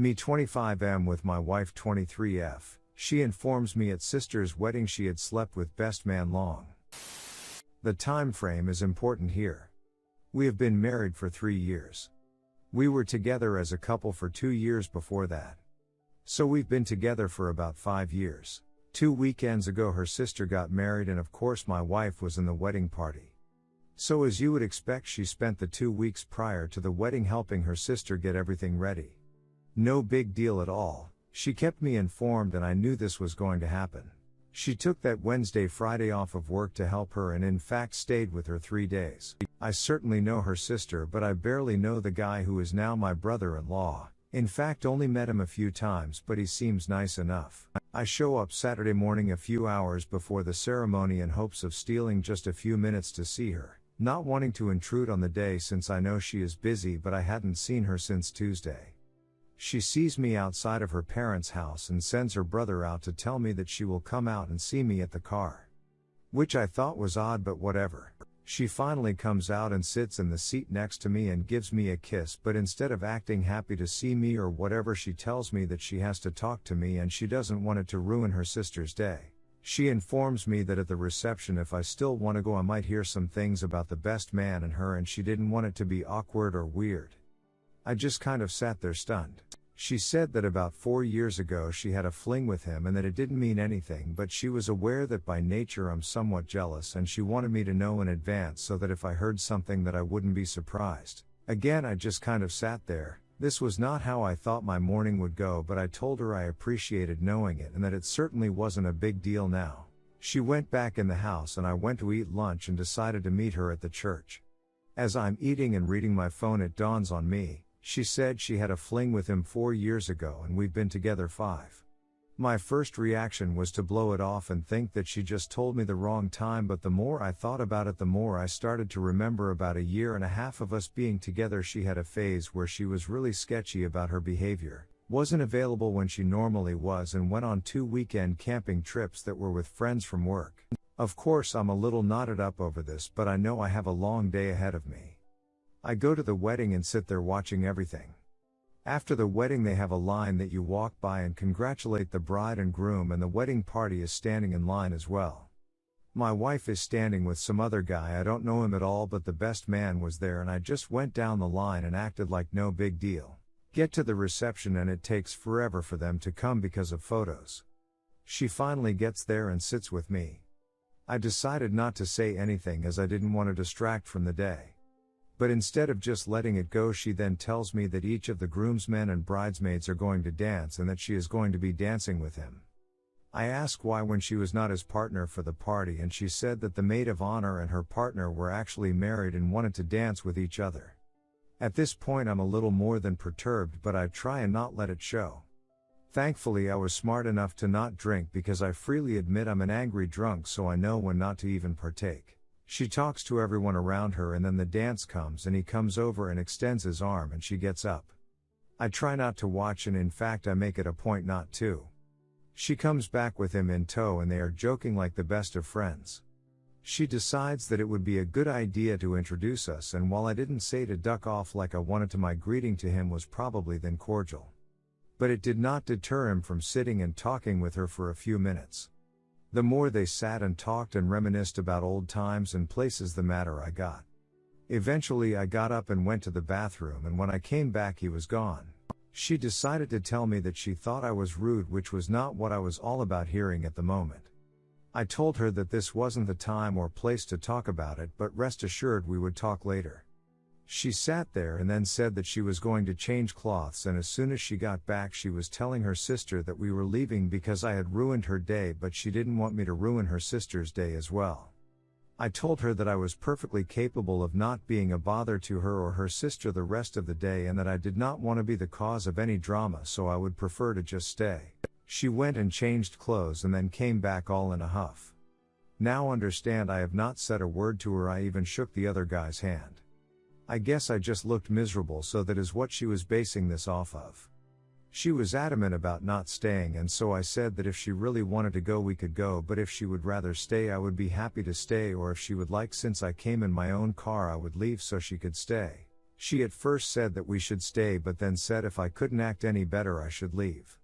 Me 25M with my wife 23F. She informs me at sister's wedding she had slept with best man long. The time frame is important here. We have been married for 3 years. We were together as a couple for 2 years before that. So we've been together for about 5 years. 2 weekends ago her sister got married and of course my wife was in the wedding party. So as you would expect, she spent the 2 weeks prior to the wedding helping her sister get everything ready. No big deal at all. She kept me informed and I knew this was going to happen. She took that Wednesday, Friday off of work to help her and in fact stayed with her 3 days. I certainly know her sister, but I barely know the guy who is now my brother-in-law. In fact, only met him a few times, but he seems nice enough. I show up Saturday morning a few hours before the ceremony in hopes of stealing just a few minutes to see her, not wanting to intrude on the day since I know she is busy, but I hadn't seen her since Tuesday. She sees me outside of her parents' house and sends her brother out to tell me that she will come out and see me at the car. Which I thought was odd, but whatever. She finally comes out and sits in the seat next to me and gives me a kiss, but instead of acting happy to see me or whatever, she tells me that she has to talk to me and she doesn't want it to ruin her sister's day. She informs me that at the reception if I still want to go I might hear some things about the best man and her, and she didn't want it to be awkward or weird. I just kind of sat there stunned. She said that about 4 years ago she had a fling with him and that it didn't mean anything, but she was aware that by nature I'm somewhat jealous and she wanted me to know in advance so that if I heard something that I wouldn't be surprised. Again, I just kind of sat there. This was not how I thought my morning would go, but I told her I appreciated knowing it and that it certainly wasn't a big deal now. She went back in the house and I went to eat lunch and decided to meet her at the church. As I'm eating and reading my phone, it dawns on me. She said she had a fling with him 4 years ago and we've been together 5. My first reaction was to blow it off and think that she just told me the wrong time, but the more I thought about it, the more I started to remember about a year and a half of us being together. She had a phase where she was really sketchy about her behavior, wasn't available when she normally was, and went on 2 weekend camping trips that were with friends from work. Of course, I'm a little knotted up over this, but I know I have a long day ahead of me. I go to the wedding and sit there watching everything. After the wedding they have a line that you walk by and congratulate the bride and groom, and the wedding party is standing in line as well. My wife is standing with some other guy, I don't know him at all, but the best man was there and I just went down the line and acted like no big deal. Get to the reception and it takes forever for them to come because of photos. She finally gets there and sits with me. I decided not to say anything as I didn't want to distract from the day. But instead of just letting it go, she then tells me that each of the groomsmen and bridesmaids are going to dance and that she is going to be dancing with him. I asked why when she was not his partner for the party, and she said that the maid of honor and her partner were actually married and wanted to dance with each other. At this point I'm a little more than perturbed, but I try and not let it show. Thankfully I was smart enough to not drink because I freely admit I'm an angry drunk, so I know when not to even partake. She talks to everyone around her and then the dance comes and he comes over and extends his arm and she gets up. I try not to watch, and in fact I make it a point not to. She comes back with him in tow and they are joking like the best of friends. She decides that it would be a good idea to introduce us, and while I didn't say to duck off like I wanted to, my greeting to him was probably then cordial. But it did not deter him from sitting and talking with her for a few minutes. The more they sat and talked and reminisced about old times and places, the madder I got. Eventually I got up and went to the bathroom, and when I came back he was gone. She decided to tell me that she thought I was rude, which was not what I was all about hearing at the moment. I told her that this wasn't the time or place to talk about it, but rest assured we would talk later. She sat there and then said that she was going to change clothes, and as soon as she got back she was telling her sister that we were leaving because I had ruined her day, but she didn't want me to ruin her sister's day as well. I told her that I was perfectly capable of not being a bother to her or her sister the rest of the day, and that I did not want to be the cause of any drama, so I would prefer to just stay. She went and changed clothes and then came back all in a huff. Now understand, I have not said a word to her, I even shook the other guy's hand. I guess I just looked miserable, so that is what she was basing this off of. She was adamant about not staying, and so I said that if she really wanted to go we could go, but if she would rather stay I would be happy to stay, or if she would like, since I came in my own car, I would leave so she could stay. She at first said that we should stay but then said if I couldn't act any better I should leave.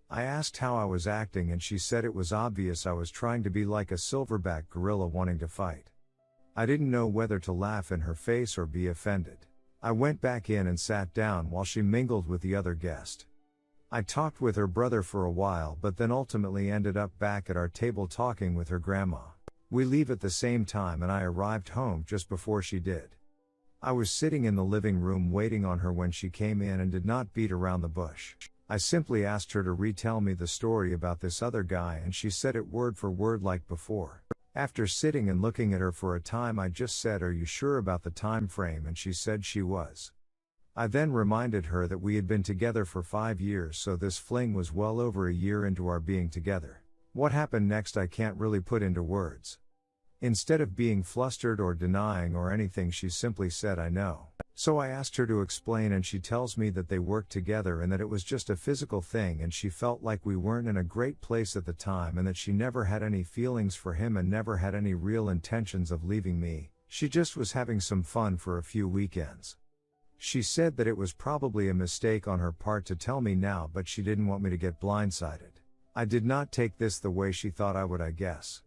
I asked how I was acting and she said it was obvious I was trying to be like a silverback gorilla wanting to fight. I didn't know whether to laugh in her face or be offended. I went back in and sat down while she mingled with the other guest. I talked with her brother for a while but then ultimately ended up back at our table talking with her grandma. We leave at the same time and I arrived home just before she did. I was sitting in the living room waiting on her when she came in and did not beat around the bush. I simply asked her to retell me the story about this other guy and she said it word for word like before. After sitting and looking at her for a time I just said, "Are you sure about the time frame?" and she said she was. I then reminded her that we had been together for 5 years, so this fling was well over a year into our being together. What happened next I can't really put into words. Instead of being flustered or denying or anything, she simply said, "I know." So I asked her to explain and she tells me that they worked together and that it was just a physical thing and she felt like we weren't in a great place at the time and that she never had any feelings for him and never had any real intentions of leaving me. She just was having some fun for a few weekends. She said that it was probably a mistake on her part to tell me now, but she didn't want me to get blindsided. I did not take this the way she thought I would, I guess.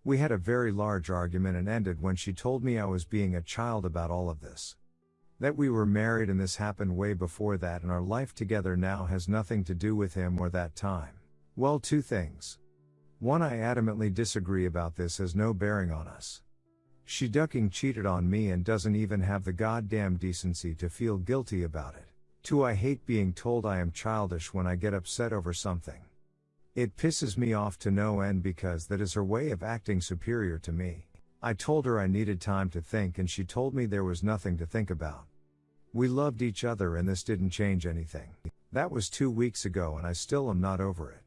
We had a very large argument and ended when she told me I was being a child about all of this. That we were married and this happened way before that and our life together now has nothing to do with him or that time. Well, 2 things. 1, I adamantly disagree about this, has no bearing on us. She ducking cheated on me and doesn't even have the goddamn decency to feel guilty about it. 2, I hate being told I am childish when I get upset over something. It pisses me off to no end because that is her way of acting superior to me. I told her I needed time to think and she told me there was nothing to think about. We loved each other and this didn't change anything. That was 2 weeks ago and I still am not over it.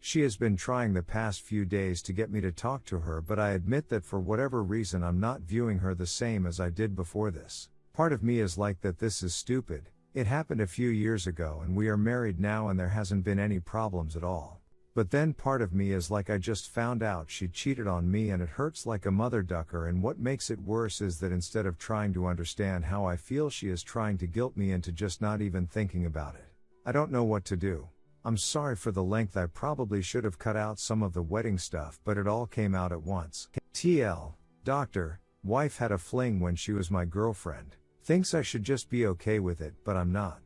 She has been trying the past few days to get me to talk to her, but I admit that for whatever reason I'm not viewing her the same as I did before this. Part of me is like that this is stupid. It happened a few years ago and we are married now and there hasn't been any problems at all. But then part of me is like I just found out she cheated on me and it hurts like a mother ducker, and what makes it worse is that instead of trying to understand how I feel, she is trying to guilt me into just not even thinking about it. I don't know what to do. I'm sorry for the length. I probably should have cut out some of the wedding stuff, but it all came out at once. TL, doctor, wife had a fling when she was my girlfriend. Thinks I should just be okay with it, but I'm not.